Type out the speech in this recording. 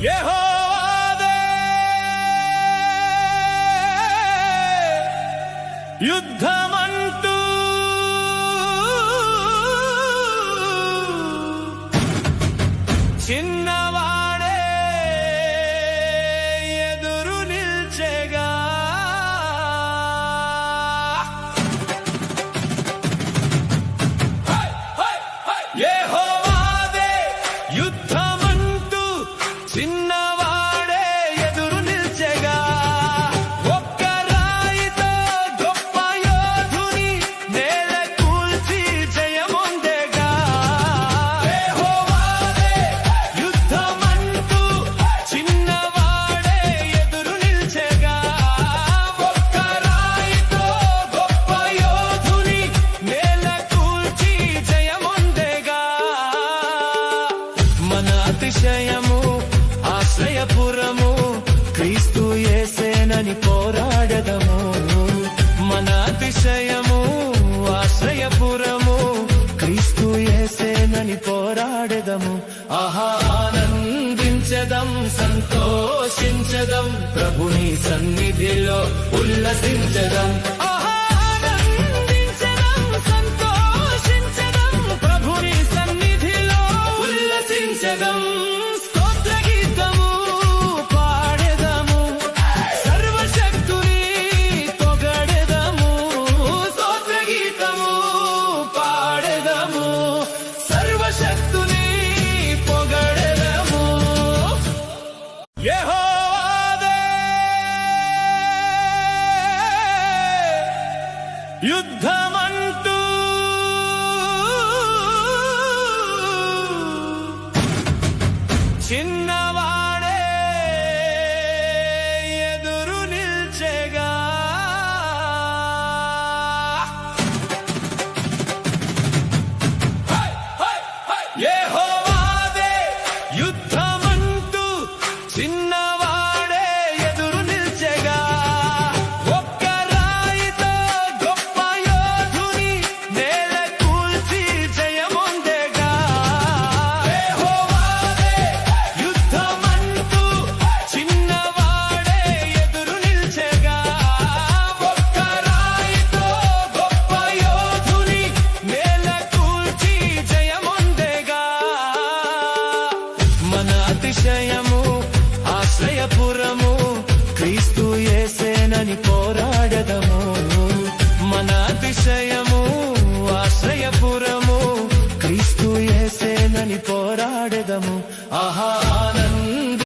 యెహోవాదే యుద్ధమంటూ చిన్నవాడే ఎదురు నిల్చెగా యెహోవాదే యుద్ధమంటూ చిన్నవాడే ఎదురు నిల్చెగా ఒక్క రాయితో గొప్ప యోధుని నేల కూల్చి జయమొందెగా యెహోవాదే యుద్ధమంటూ చిన్నవాడే ఎదురు నిల్చెగా ఒక్క రాయితో గొప్ప యోధుని నేల కూల్చి జయమొందెగా మన అతిశయము ఆశ్రయపురము క్రీస్తు యేసేనని పోరాడదము మన అతిశయము ఆశ్రయపురము క్రీస్తు యేసేనని పోరాడదము ఆహా ఆనందించదం సంతోషించదం ప్రభుని సన్నిధిలో ఉల్లసించదం ఆహా ఆనందించదం సంతోషించదం ప్రభుని సన్నిధిలో ఉల్లసించదం స్తోత్రగీతము పాడెదము సర్వశక్తుని పొగడెదము స్తోత్రగీతము పాడెదము సర్వశక్తుని పొగడెదము యెహోవాదే యుద్ధమంటూ చిన్నవాడే ఎదురు నిల్చెగా యెహోవాదే యుద్ధమంటూ చిన్న